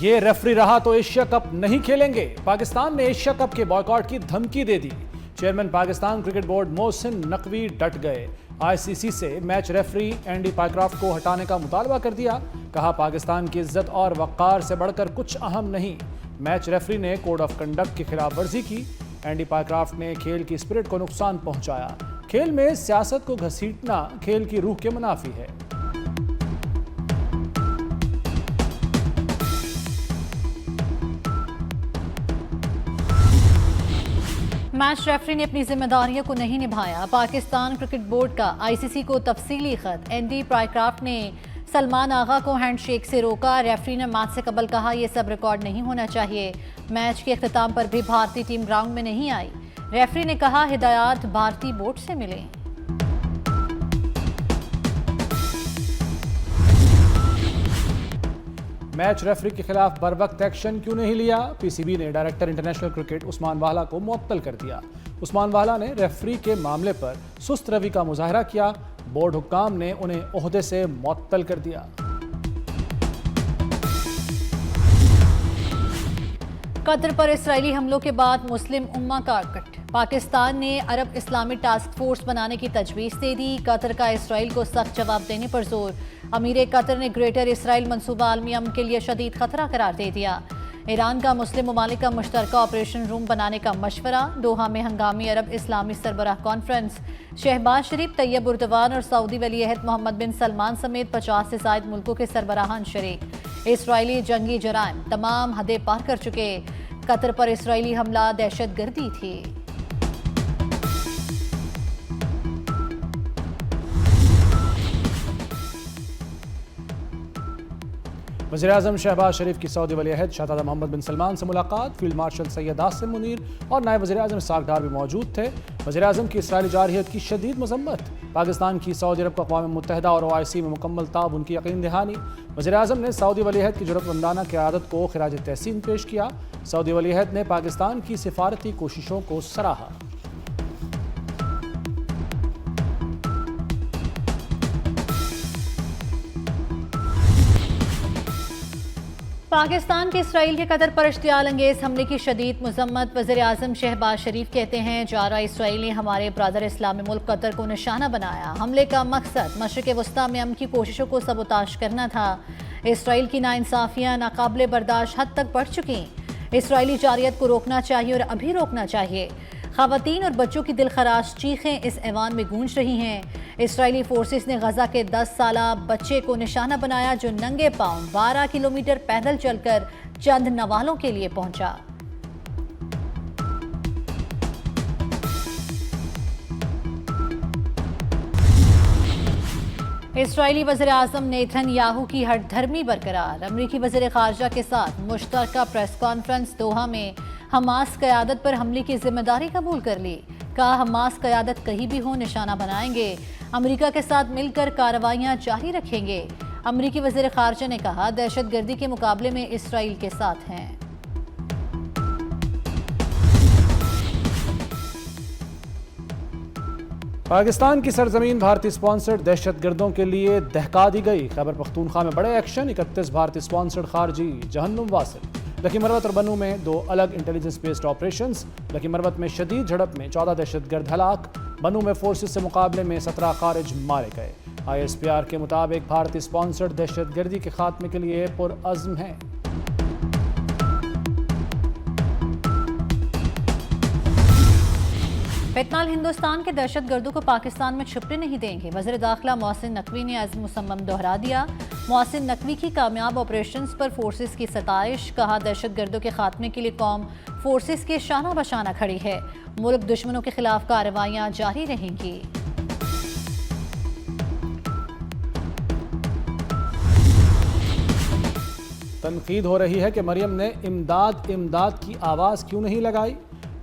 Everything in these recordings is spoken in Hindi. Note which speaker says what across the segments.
Speaker 1: ये रेफरी रहा तो एशिया कप नहीं खेलेंगे। पाकिस्तान ने एशिया कप के बॉयकॉट की धमकी दे दी। Chairman Pakistan cricket board Mohsin Naqvi डट गए। आईसीसी से मैच रेफरी एंडी पाइक्रॉफ्ट को हटाने का मुतालबा कर दिया। कहा पाकिस्तान की इज्जत और वक़ार से बढ़कर कुछ अहम नहीं। मैच रेफरी ने कोड ऑफ कंडक्ट की खिलाफ वर्जी की। एंडी पाइक्रॉफ्ट ने खेल की स्पिरिट को नुकसान पहुंचाया। खेल में सियासत को घसीटना खेल की रूह के मुनाफी है।
Speaker 2: मैच रेफरी ने अपनी जिम्मेदारियों को नहीं निभाया। पाकिस्तान क्रिकेट बोर्ड का आईसीसी को तफसीली खत। एंडी पाइक्रॉफ्ट ने सलमान आगा को हैंडशेक से रोका। रेफरी ने मैच से कबल कहा यह सब रिकॉर्ड नहीं होना चाहिए। मैच के अख्ताम पर भी भारतीय टीम ग्राउंड में नहीं आई। रेफरी ने कहा हिदायत भारतीय बोर्ड से मिले।
Speaker 1: मैच रेफरी के खिलाफ बर वक्त एक्शन क्यों नहीं लिया? पीसीबी ने डायरेक्टर इंटरनेशनल क्रिकेट उस्मान वाला को मुअत्तल कर दिया। उस्मान वाला ने रेफरी के मामले पर सुस्त रवि का मुजाहरा किया। बोर्ड हुक्काम ने उन्हें ओहदे से मुअत्तल कर दिया।
Speaker 2: कतर पर इसराइली हमलों के बाद मुस्लिम उम्मा का अकट। पाकिस्तान ने अरब इस्लामी टास्क फोर्स बनाने की तजवीज़ दे दी। कतर का इसराइल को सख्त जवाब देने पर जोर। अमीर कतर ने ग्रेटर इसराइल मंसूबा आलमी अमन के लिए शदीद खतरा करार दे दिया। ईरान का मुस्लिम ममालिक का मुश्तरका ऑपरेशन रूम बनाने का मशवरा। दोहा में हंगामी अरब इस्लामी सरबराह कॉन्फ्रेंस। शहबाज शरीफ, तैयब उर्दवान और सऊदी वली अहद मोहम्मद बिन सलमान समेत 50 से ज़ायद मुल्कों के सरबराहान शरीक। इसराइली जंगी जराइम तमाम हदें पार कर चुके। कतर पर इसराइली हमला दहशत गर्दी थी।
Speaker 1: वज़ीर-ए-आज़म शहबाज शरीफ की सऊदी वली अहद शहज़ादा मोहम्मद बिन सलमान से मुलाकात। फील्ड मार्शल सैयद आसिम मुनीर और नायब वज़ीर-ए-आज़म इसहाक़ डार भी मौजूद थे। वज़ीर-ए-आज़म की इसराइली जारहियत की शदीद मज़म्मत। पाकिस्तान की सऊदी अरब को अक़वाम मुत्तहिदा और OIC में मुकम्मल ताउन की यकीन दहानी। वज़ीर-ए-आज़म ने सऊदी वली अहद की जुर्रतमंदाना क़यादत को ख़िराज तहसीन पेश किया। सऊदी वली अहद ने पाकिस्तान की सिफारती कोशिशों को सराहा।
Speaker 2: पाकिस्तान के इसराइल के कतर पर इश्तियाल अंगेज हमले की शदीद मजम्मत। वज़ीर-ए-आज़म शहबाज शरीफ कहते हैं जारा इसराइल ने हमारे ब्रदर इस्लामी मुल्क कतर को निशाना बनाया। हमले का मकसद मशरिक़ वस्ता में अमन की कोशिशों को सबोताश करना था। इसराइल की नाइंसाफियाँ नाकाबिले बर्दाश्त हद तक बढ़ चुकी। इसराइली जारियत को रोकना चाहिए और अभी रोकना चाहिए। ख़वातीन और बच्चों की दिलखराश चीखें इस ऐवान में गूंज रही हैं। इसराइली फोर्सेस ने गजा के 10 साला बच्चे को निशाना बनाया जो नंगे पांव 12 किलोमीटर पैदल चलकर चंद नवालों के लिए पहुंचा। इसराइली वज़ीर-ए-आज़म नेतन्याहू की हठधर्मी बरकरार। अमरीकी वज़ीर ख़ारजा के साथ मुश्तरका प्रेस कॉन्फ्रेंस दोहा में हमास क़यादत पर हमले की जिम्मेदारी कबूल कर ली। कहा हमास क़यादत कहीं भी हो निशाना बनाएंगे। अमेरिका के साथ मिलकर कार्रवाइयाँ जारी रखेंगे। अमरीकी वज़ीर ख़ारजा ने कहा दहशतगर्दी के मुकाबले में इसराइल के साथ हैं।
Speaker 1: पाकिस्तान की सरजमीन भारतीय स्पॉन्सर्ड दहशतगर्दों के लिए दहका दी गई। खैबर पख्तूनख्वा में बड़े एक्शन। 31 भारतीय स्पॉन्सर्ड खारजी जहन्नुम वासिल। लकी मरवत और बनू में 2 अलग intelligence based operations. Lucky Marwat में शदीद झड़प में 14 दहशतगर्द हलाक। बनू में फोर्सेस से मुकाबले में 17 खारिज मारे गए। ISPR के मुताबिक भारतीय स्पॉन्सर्ड दहशतगर्दी के खात्मे के लिए पुरअज़्म है।
Speaker 2: फिलहाल हिंदुस्तान के दहशतगर्दों को पाकिस्तान में छुपने नहीं देंगे। वज़ीर दाखिला मोहसिन नकवी ने अज़्म मुसम्मम दोहरा दिया। मोहसिन नकवी की कामयाब ऑपरेशंस पर फोर्सेस की सताइश। कहा दहशतगर्दों के खात्मे के लिए कौम फोर्सेस के शाना बशाना खड़ी है। मुल्क दुश्मनों के खिलाफ कार्रवाइयाँ जारी रहेंगी।
Speaker 1: तनकीद हो रही है कि मरियम ने इमदाद इमदाद की आवाज़ क्यों नहीं लगाई।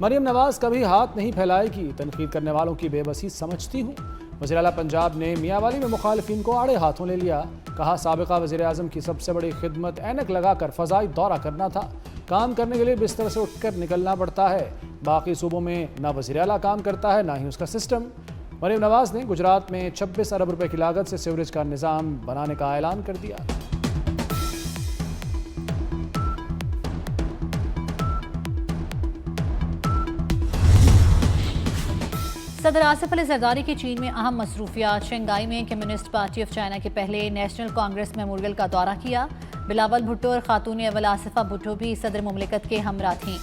Speaker 1: मरियम नवाज कभी हाथ नहीं फैलाएगी। तनकीद करने वालों की बेबसी समझती हूँ। वज़ीर आला पंजाब ने मियांवाली में मुखालिफिन को आड़े हाथों ले लिया। कहा साबिका वज़ीर-ए-आज़म की सबसे बड़ी खिदमत ऐनक लगाकर फ़ज़ाई दौरा करना था। काम करने के लिए बिस्तर से उठकर निकलना पड़ता है। बाकी सूबों में ना वज़ीर आला काम करता है ना ही उसका सिस्टम। मरियम नवाज ने गुजरात में 26 अरब रुपए की लागत से सीवरेज का निज़ाम बनाने का ऐलान कर दिया।
Speaker 2: सदर आसिफ अली जरदारी की चीन में अहम मसरूफियात। शंघाई में कम्युनिस्ट पार्टी ऑफ चाइना के पहले नेशनल कांग्रेस मेमोरियल का दौरा किया। बिलावल भुट्टो और खातून अव्वल आसिफा भुट्टो भी सदर मुमलिकत के हमरा थीं।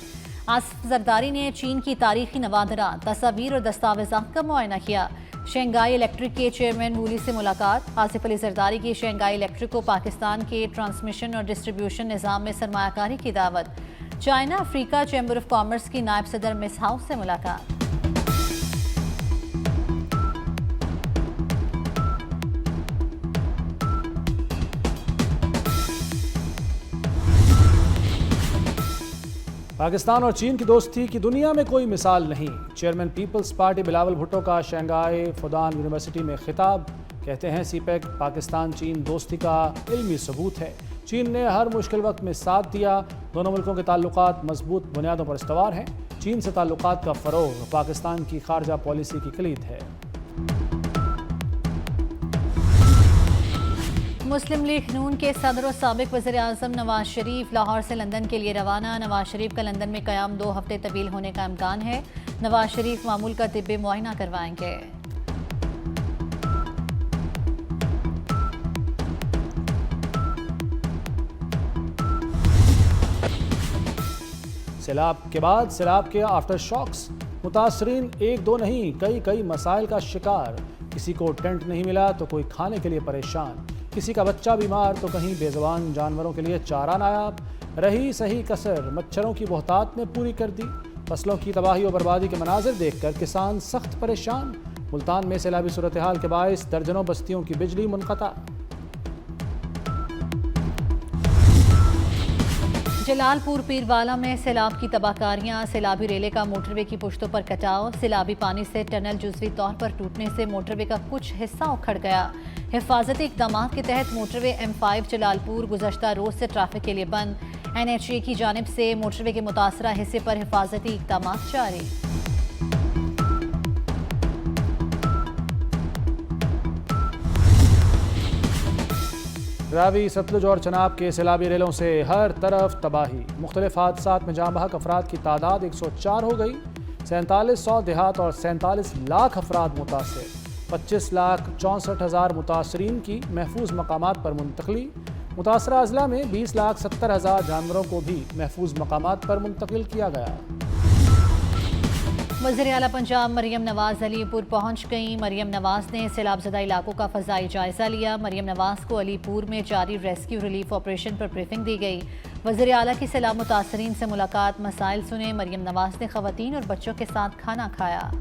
Speaker 2: आसिफ जरदारी ने चीन की तारीखी नवादरात, तस्वीर और दस्तावेजात का मुआयना किया। शंघाई इलेक्ट्रिक के चेयरमैन वूली से मुलाकात। आसिफ अली जरदारी की शंघाई इलेक्ट्रिक को पाकिस्तान के ट्रांसमिशन और डिस्ट्रीब्यूशन निज़ाम में सरमायाकारी की दावत। China Africa chamber of commerce की नायब सदर मिस हाउस से मुलाकात।
Speaker 1: पाकिस्तान और चीन की दोस्ती की दुनिया में कोई मिसाल नहीं। चेयरमैन पीपल्स पार्टी बिलावल भुट्टो का शंघाई फुदान यूनिवर्सिटी में खिताब। कहते हैं सीपेक पाकिस्तान चीन दोस्ती का इल्मी सबूत है। चीन ने हर मुश्किल वक्त में साथ दिया। दोनों मुल्कों के ताल्लुकात मजबूत बुनियादों पर इस्तवार हैं। चीन से ताल्लुकात का फ़रोग पाकिस्तान की खारजा पॉलिसी की कलीद है।
Speaker 2: मुस्लिम लीग नून के सदर और साबिक वज़ीर आज़म नवाज शरीफ लाहौर से लंदन के लिए रवाना। नवाज शरीफ का लंदन में क़याम 2 हफ्ते तवील होने का इम्कान है। नवाज शरीफ मामूल का तिब्बी मुआयना करवाएंगे।
Speaker 1: सैलाब के बाद सैलाब के आफ्टर शॉक्स। मुतासरीन एक दो नहीं कई मसाइल का शिकार। किसी को टेंट नहीं मिला तो कोई खाने के लिए परेशान। किसी का बच्चा बीमार तो कहीं बेज़बान जानवरों के लिए चारा नायाब। रही सही कसर मच्छरों की बहुतात ने पूरी कर दी। फसलों की तबाही और बर्बादी के मनाजिर देखकर किसान सख्त परेशान। मुल्तान में सैलाबी सूरत हाल के बायस दर्जनों बस्तियों की बिजली मुनक़ता।
Speaker 2: जलालपुर पीरवाला में सैलाब की तबाहकारियां। सैलाबी रेले का मोटरवे की पुश्तों पर कटाव। सैलाबी पानी से टनल जुज़वी तौर पर टूटने से मोटरवे का कुछ हिस्सा उखड़ गया। हिफाजती इक़दामात के तहत मोटरवे M5 जलालपुर गुज़श्ता रोज़ से ट्रैफिक के लिए बंद। NHA की जानिब से मोटरवे के मुतासरा हिस्से पर हिफाजती इक़दामात जारी।
Speaker 1: रावी सतलुज और चनाब के सैलाबी रेलों से हर तरफ तबाही। मुख्तलिफ हादसात में जाँ बहक अफराद की तादाद 104 हो गई। 4700 देहात और 47 लाख अफराद मुतासर। 25,64,000 मुतासरीन की महफूज मकामात पर मुंतकली। मुतासरा अजला में 20,70,000 जानवरों को भी महफूज मकामात पर मुंतकिल किया गया।
Speaker 2: वज़ीर आला पंजाब मरियम नवाज अलीपुर पहुंच गईं। मरियम नवाज ने सैलाबज़दा इलाकों का फ़ज़ाई जायज़ा लिया। मरियम नवाज को अलीपुर में जारी रेस्क्यू रिलीफ ऑपरेशन पर ब्रीफिंग दी गई। वज़ीर आला की सैलाब मुतासरीन से मुलाकात, मसाइल सुने। मरियम नवाज ने ख़वातीन और बच्चों के साथ खाना खाया।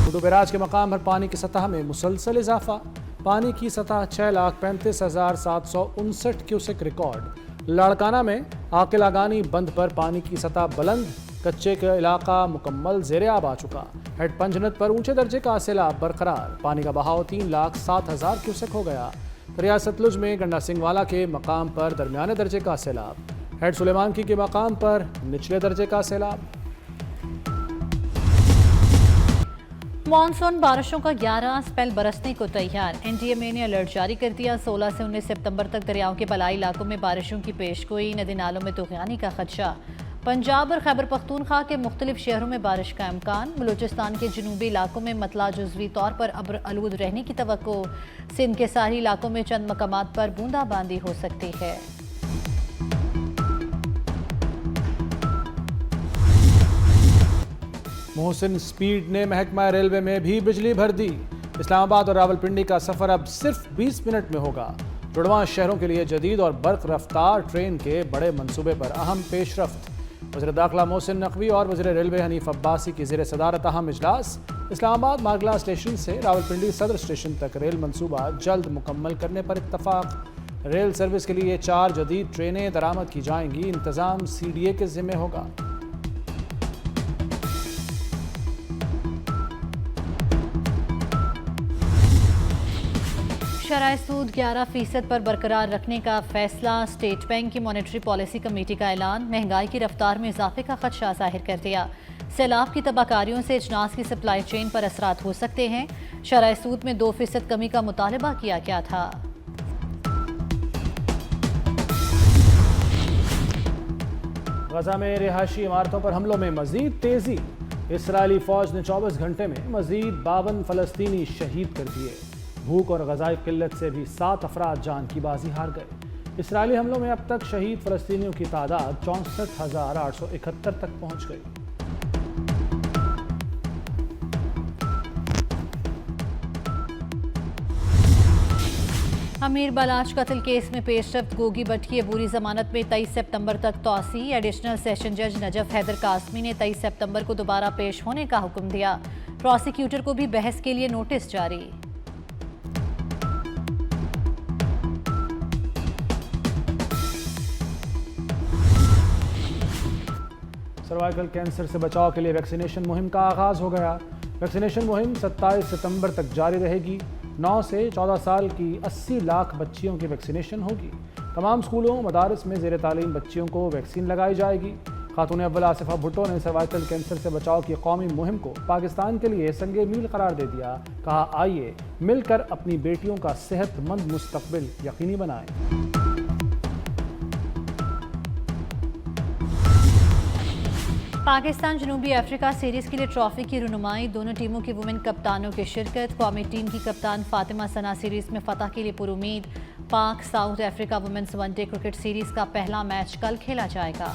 Speaker 1: कुतुब बैराज के मकाम पर पानी की सतह में मुसलसल इजाफा। पानी की सतह 6,35,759 क्यूसेक रिकॉर्ड। लाड़काना में आकिलागानी बंद पर पानी की सतह बुलंद। कच्चे का इलाका मुकम्मल ज़ेरे आब आ चुका। हेड पंजनत पर ऊंचे दर्जे का सैलाब बरकरार। पानी का बहाव 3,07,000 क्यूसेक हो गया। दरिया सतलुज में गंडा सिंह वाला के मकाम पर दरमियाने दर्जे का सैलाब। हेड सुलेमान की के मकाम पर निचले दर्जे का सैलाब।
Speaker 2: मानसून बारिशों का 11 स्पेल बरसने को तैयार। NDMA ने अलर्ट जारी कर दिया। 16 से 19 सितंबर तक दरियाओं के बलाई इलाकों में बारिशों की पेशगोई। नदी नालों में तुग़यानी का खदशा। पंजाब और खैबर पख्तूनख्वा के मुख्तलिफ शहरों में बारिश का इम्कान। बलूचिस्तान के जनूबी इलाकों में मतला जुज़वी तौर पर अब्र आलूद रहने की तवक्को। सिंध के सारी इलाकों में चंद मकामात पर बूंदाबांदी हो सकती है।
Speaker 1: मोहसिन स्पीड ने महकमा रेलवे में भी बिजली भर दी। इस्लामाबाद और रावलपिंडी का सफर अब सिर्फ 20 मिनट में होगा। जुड़वां शहरों के लिए जदीद और बर्क रफ्तार ट्रेन के बड़े मंसूबे पर अहम पेशरफ्त। वज़ीर दाखिला मोहसिन नकवी और वज़ीर रेलवे हनीफ अब्बासी की ज़ेर सदारत अहम इजलास। इस्लामाबाद मारगला स्टेशन से रावलपिंडी सदर स्टेशन तक रेल मंसूबा जल्द मुकम्मल करने पर इत्तफाक। रेल सर्विस के लिए 4 जदीद ट्रेनें दरामद की जाएंगी। इंतज़ाम CDA के ज़िम्मे होगा।
Speaker 2: शरह सूद 11% पर बरकरार रखने का फैसला। स्टेट बैंक की मॉनेटरी पॉलिसी कमेटी का ऐलान। महंगाई की रफ्तार में इजाफे का खदशा जाहिर कर दिया। सैलाब की तबाहकारियों से अजनास की सप्लाई चेन पर असरात हो सकते हैं। शरह सूद में 2% कमी का मुतालबा किया गया था।
Speaker 1: गजा में रिहायशी इमारतों पर हमलों में मजीद तेजी। इसराइली फौज ने 24 घंटे में मजीद 52 फलस्तीनी शहीद कर दिए। भूख और गजाई किल्लत से भी 7 अफराद जान की बाजी हार गए। इसराइली हमलों में अब तक शहीद फलस्तीनियों की तादाद 64,871 तक पहुंच गई।
Speaker 2: अमीर बलाच कत्ल केस में पेशरफ्त गोगी भट्ट की अबूरी जमानत में 23 सितंबर तक तौसी। एडिशनल सेशन जज नजफ हैदर कासमी ने 23 सितंबर को दोबारा पेश होने का हुक्म दिया। प्रोसिक्यूटर को भी बहस के लिए नोटिस जारी।
Speaker 1: सर्वाइकल कैंसर से बचाव के लिए वैक्सीनेशन मुहिम का आगाज हो गया। वैक्सीनेशन मुहिम 27 सितंबर तक जारी रहेगी। 9 से 14 साल की 80 लाख बच्चियों की वैक्सीनेशन होगी। तमाम स्कूलों मदारिस में ज़ेर तालीम बच्चियों को वैक्सीन लगाई जाएगी। खातून अव्वल आसिफा भुट्टो ने सर्वाइकल कैंसर से बचाव की कौमी मुहिम को पाकिस्तान के लिए संगे मील करार दे दिया। कहा, आइए मिलकर अपनी बेटियों का सेहतमंद मुस्तकबिल यकीनी बनाएं।
Speaker 2: पाकिस्तान जनूबी अफ्रीका सीरीज के लिए ट्रॉफी की रुनुमाई। दोनों टीमों की वुमेन कप्तानों की शिरकत। कौमी टीम की कप्तान फातिमा सना सीरीज में फतह के लिए पुरुमीद। Pak South Africa women's one day cricket series का पहला मैच कल खेला जाएगा।